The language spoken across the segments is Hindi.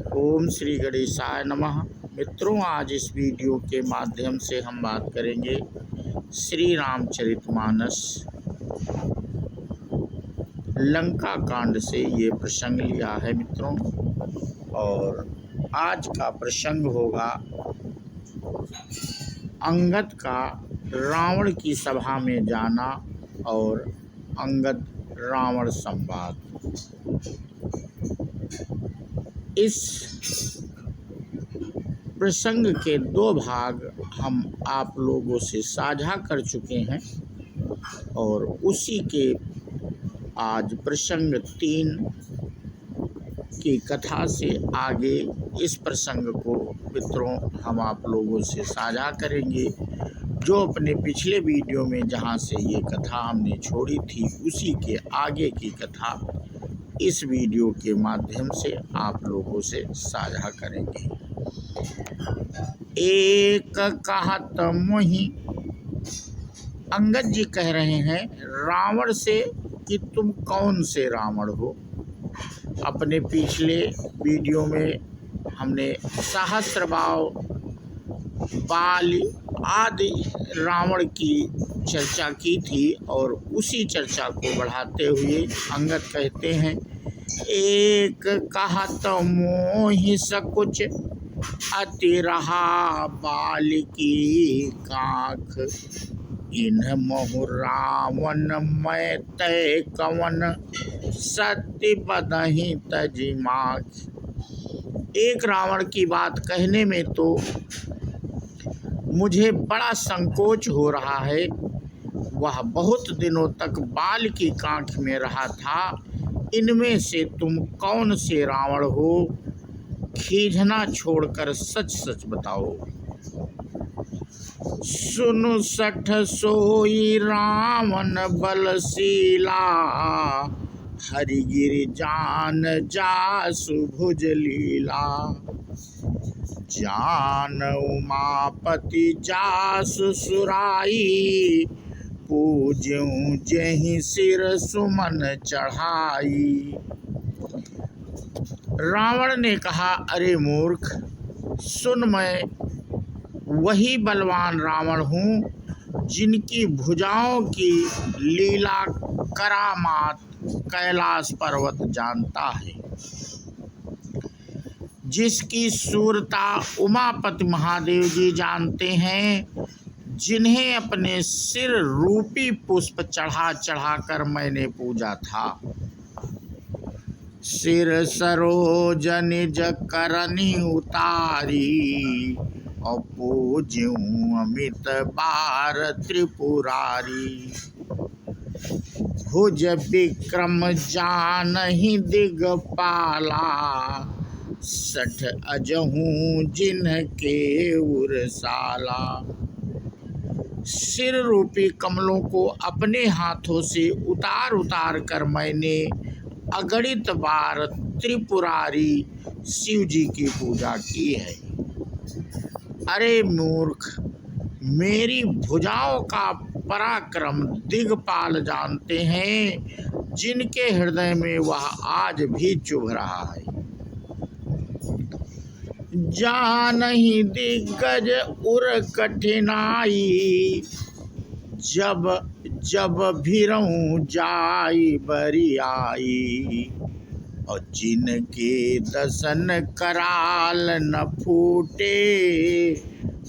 ओम श्री गणेशाय नमः। मित्रों, आज इस वीडियो के माध्यम से हम बात करेंगे श्री रामचरितमानस लंका कांड से ये प्रसंग लिया है मित्रों। और आज का प्रसंग होगा अंगद का रावण की सभा में जाना और अंगद रावण संवाद। इस प्रसंग के दो भाग हम आप लोगों से साझा कर चुके हैं और उसी के आज प्रसंग 3 की कथा से आगे इस प्रसंग को मित्रों हम आप लोगों से साझा करेंगे, जो अपने पिछले वीडियो में जहां से ये कथा हमने छोड़ी थी उसी के आगे की कथा इस वीडियो के माध्यम से आप लोगों से साझा करेंगे। एक कहत मोहि, अंगद जी कह रहे हैं रावण से कि तुम कौन से रावण हो। अपने पिछले वीडियो में हमने सहस्त्रबाव, बाल आदि रावण की चर्चा की थी और उसी चर्चा को बढ़ाते हुए अंगद कहते हैं एक कहत मोहि सकुच अति रहा बाल की काख, इन महु रावण मैं तय कवन सत्य बदहि तजी माख। एक रावण की बात कहने में तो मुझे बड़ा संकोच हो रहा है। वह बहुत दिनों तक बाल की कांख में रहा था। इनमें से तुम कौन से रावण हो? खींचना छोड़कर सच सच बताओ। सुनु सठ सोई रावण बलशीला, हरिगिरि जान जासु भुज लीला, जान उमापति जासु सुराई, पूज्यूं जेहि सिर सुमन चढ़ाई। रावण ने कहा, अरे मूर्ख सुन, मैं वही बलवान रावण हूँ जिनकी भुजाओं की लीला करामात कैलाश पर्वत जानता है, जिसकी सूरता उमापति महादेव जी जानते हैं, जिन्हें अपने सिर रूपी पुष्प चढ़ा चढ़ा कर मैंने पूजा था। सिर सरोज निज करनी उतारी, और पूज्यूं अमित बार त्रिपुरारी, भुज विक्रम जानहि दिगपाला, सठ अजहूं जिनके उरसाला। सिर रूपी कमलों को अपने हाथों से उतार उतार कर मैंने अगणित बार त्रिपुरारी शिव जी की पूजा की है। अरे मूर्ख, मेरी भुजाओं का पराक्रम दिगपाल जानते हैं, जिनके हृदय में वह आज भी चुभ रहा है। जानहि दिग्गज उर कठिनाई, जब जब भिरऊं जाई बरियाई, और जिनके दसन कराल न फूटे,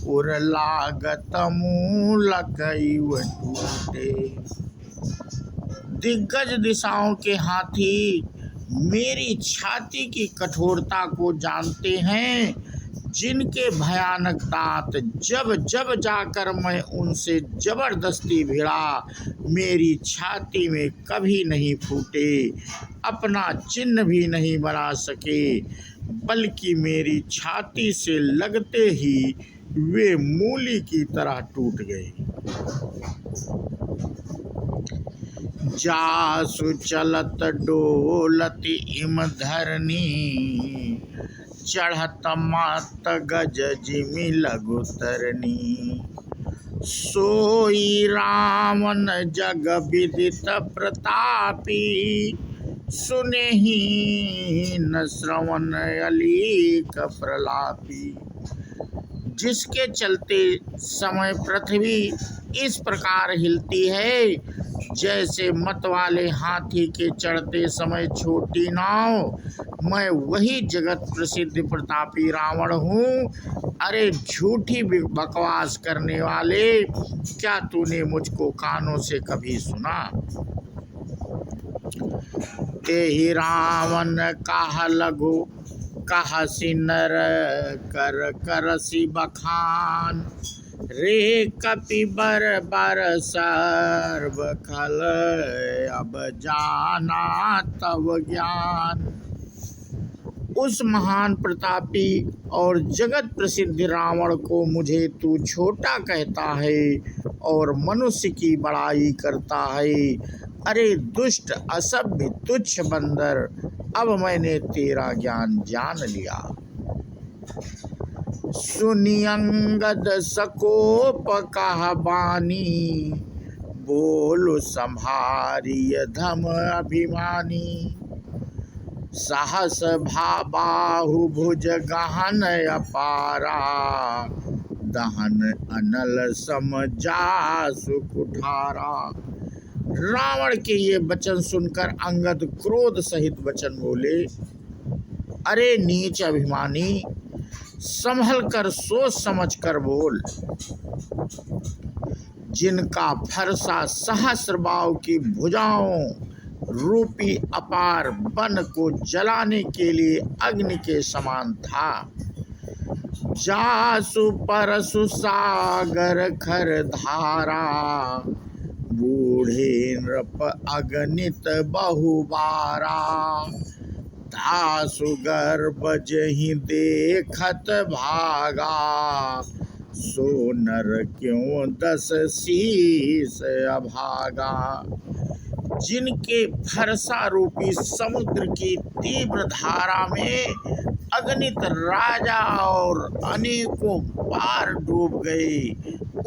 उर लागत मूलक टूटे। दिग्गज दिशाओं के हाथी मेरी छाती की कठोरता को जानते हैं, जिनके भयानक दांत जब जब जाकर मैं उनसे जबरदस्ती भिड़ा, मेरी छाती में कभी नहीं फूटे, अपना चिन्ह भी नहीं बना सके, बल्कि मेरी छाती से लगते ही वे मूली की तरह टूट गए। जासु चलत डोलत इम धरनी, चढ़त मात गज जिमि लघु तरनी, सोई रावण जग विदित प्रतापी, सुने ही न श्रवण अलीक प्रलापी। जिसके चलते समय पृथ्वी इस प्रकार हिलती है जैसे मत वाले हाथी के चढ़ते समय छोटी नाव। मैं वही जगत प्रसिद्ध प्रतापी रावण हूँ। अरे झूठी बकवास करने वाले, क्या तूने मुझको कानों से कभी सुना? ते ही रावण काह लघु कहसी नर कर करसी बखान। रे कपि बर बर सर्व खल अब जाना तव ज्ञान। उस महान प्रतापी और जगत प्रसिद्ध रावण को मुझे तू छोटा कहता है और मनुष्य की बड़ाई करता है। अरे दुष्ट असभ्य तुच्छ बंदर, अब मैंने तेरा ज्ञान जान लिया। सुनि अंगद सकोप कहा बानी, बोल संभारिय धम अभिमानी। सहस बाहु भुज गहन अपारा, दहन अनल सम जासु कुठारा। रावण के ये वचन सुनकर अंगद क्रोध सहित वचन बोले, अरे नीच अभिमानी, संभल कर सोच समझ कर बोल। जिनका फरसा सहस्र बाहु की भुजाओं रूपी अपार वन को जलाने के लिए अग्नि के समान था। जासु परसु सागर खर धारा, बूढ़े नृप अगणित बहुबारा। दासु गर्भ जहि देखत भागा, सो नर क्यों दस शीस अभागा। जिनके फरसा रूपी समुद्र की तीव्र धारा में अगणित राजा और अनेकों बार डूब गए,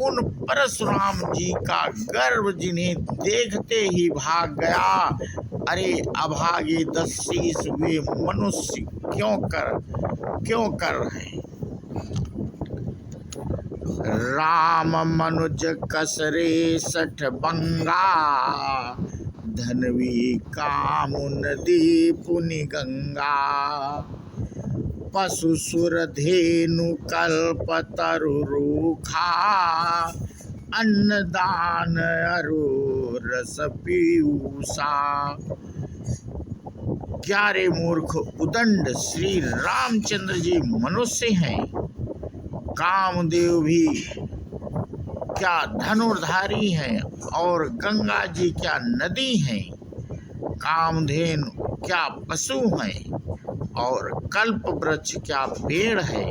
उन परशुराम जी का गर्व जिन्हें देखते ही भाग गया। अरे अभागे 10 शीस वे मनुष्य क्यों कर रहे? राम मनुज कसरे 60 बंगा, धनवी कामु नदी पुनि गंगा। पशु सुर धेनु कल्प तरु रूखा, अन्नदान अरु रस पीयूषा। क्या रे मूर्ख उदंड, श्री रामचंद्र जी मनुष्य हैं, कामदेव भी क्या धनुर्धारी हैं, और गंगा जी क्या नदी हैं, कामधेनु क्या पशु हैं, और कल्प वृक्ष क्या पेड़ है,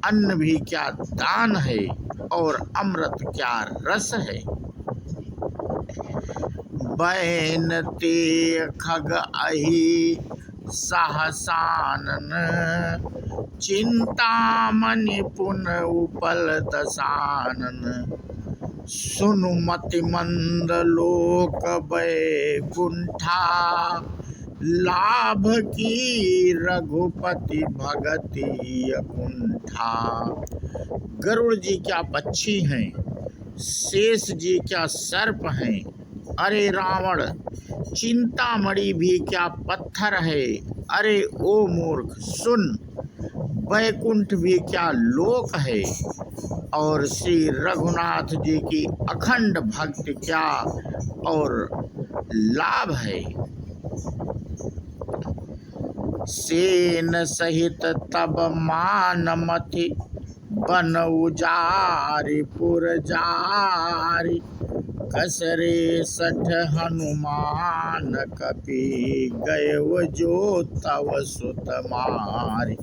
अन्न भी क्या दान है, और अमृत क्या रस है। बैन ते खग अहि सहसानन, चिंतामणि पुन उपल दसानन। सुनु मति मंद लोक बैकुंठा, लाभ की रघुपति भगति अकुंठा। गरुड़ जी क्या पक्षी हैं, शेष जी क्या सर्प हैं। अरे रावण, चिंतामणि भी क्या पत्थर है। अरे ओ मूर्ख सुन, वैकुंठ भी क्या लोक है, और श्री रघुनाथ जी की अखंड भक्ति क्या और लाभ है। सेन सहित तब मान मथि, बन उजारि पुर जारि। कसरे 60 हनुमान, कपि गए जो तव सुत मारि।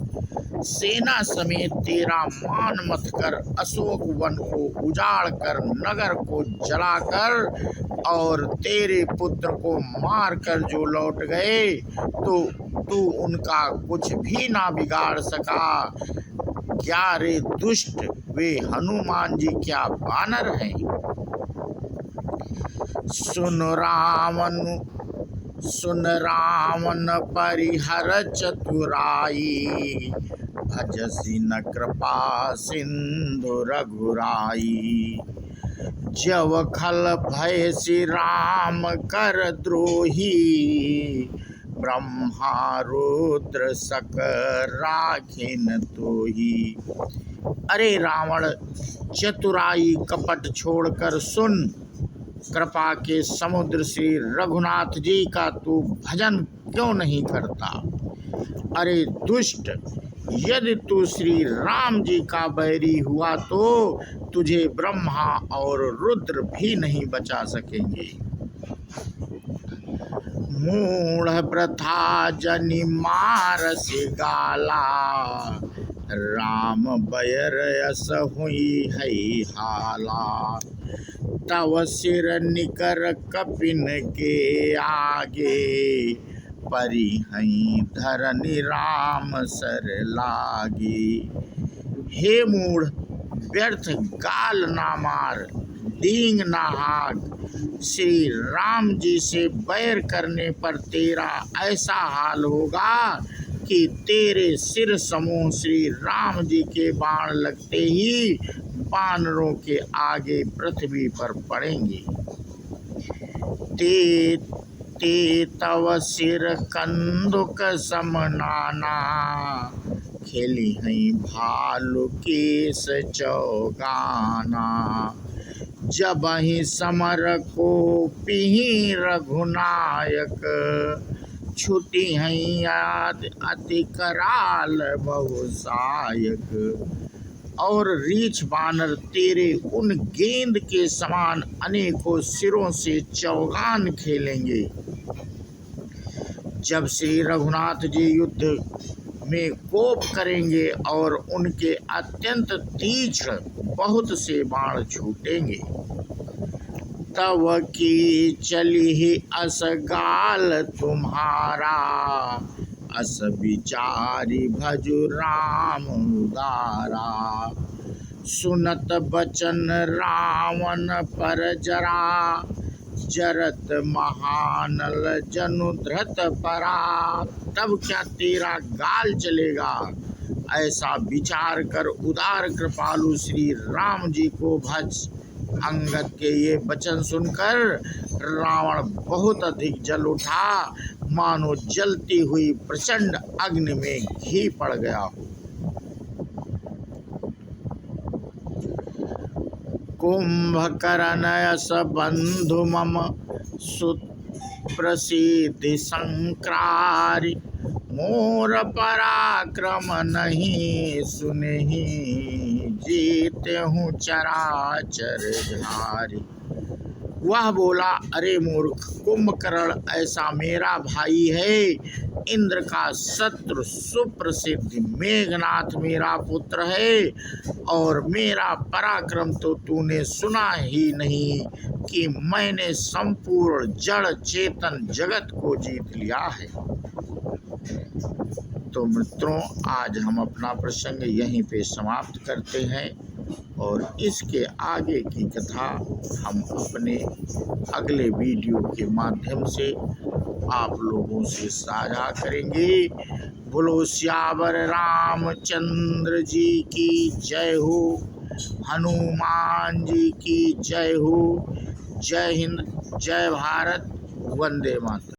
सेना समेत तेरा मान मत कर अशोक वन को उजाड़ कर, नगर को जलाकर और तेरे पुत्र को मार कर जो लौट गए, तो तू उनका कुछ भी ना बिगाड़ सका। क्या रे दुष्ट, वे हनुमान जी क्या बानर हैं। सुन रावण सुन रावण परिहर चतुराई, भजसी न कृपा सिंधु रघुराई। जब खल भय श्री राम कर द्रोही, ब्रह्मा रुद्र सक राखिन तोही। अरे रावण, चतुराई कपट छोड़कर सुन, कृपा के समुद्र श्री रघुनाथ जी का तू भजन क्यों नहीं करता। अरे दुष्ट, यदि तू श्री राम जी का बैरी हुआ तो तुझे ब्रह्मा और रुद्र भी नहीं बचा सकेंगे। मूढ़ प्रथा जनि मारस गाला, राम बैर यस हुई है हाला। तव सिर निकर कपिन के आगे, परिहई धरनि राम सर लागे। हे मूढ़, व्यर्थ गाल ना मार, डींग ना हाँक। श्री राम जी से बैर करने पर तेरा ऐसा हाल होगा कि तेरे सिर समूह श्री राम जी के बाण लगते ही वानरों के आगे पृथ्वी पर पड़ेंगे। ते तव सिर कंदुक समनाना, खेली हई भालू केस चौगाना। जब ही समर को पिही रघुनायक, छुटी हई याद अति कराल बहुसायक। और रीछ बानर तेरे उन गेंद के समान अनेकों सिरों से चौगान खेलेंगे। जब श्री रघुनाथ जी युद्ध में कोप करेंगे और उनके अत्यंत तीक्ष्ण बहुत से बाण छूटेंगे। तव की चली ही अस गाल तुम्हारा, अस विचारी भजु राम उदारा। सुनत बचन रावण पर जरा, जरत महानल जनु धृत परा। तब क्या तेरा गाल चलेगा। ऐसा विचार कर उदार कृपालु श्री राम जी को भज। अंगद के ये वचन सुनकर रावण बहुत अधिक जल उठा, मानो जलती हुई प्रचंड अग्नि में घी पड़ गया हो। कुंभकर्ण यस बंधु मम सुप्रसिद्धि संक्रारी, मोर पराक्रम नहीं सुनहि, जीते हूँ चराचर धारी। वह बोला, अरे मूर्ख, कुंभकर्ण ऐसा मेरा भाई है। इंद्र का शत्रु सुप्रसिद्ध मेघनाथ मेरा पुत्र है, और मेरा पराक्रम तो तूने सुना ही नहीं कि मैंने संपूर्ण जड़ चेतन जगत को जीत लिया है। तो मित्रों, आज हम अपना प्रसंग यहीं पे समाप्त करते हैं, और इसके आगे की कथा हम अपने अगले वीडियो के माध्यम से आप लोगों से साझा करेंगे। बोलो सियावर रामचंद्र जी की जय हो, हनुमान जी की जय हो। जय हिंद, जय भारत, वंदे मातरम।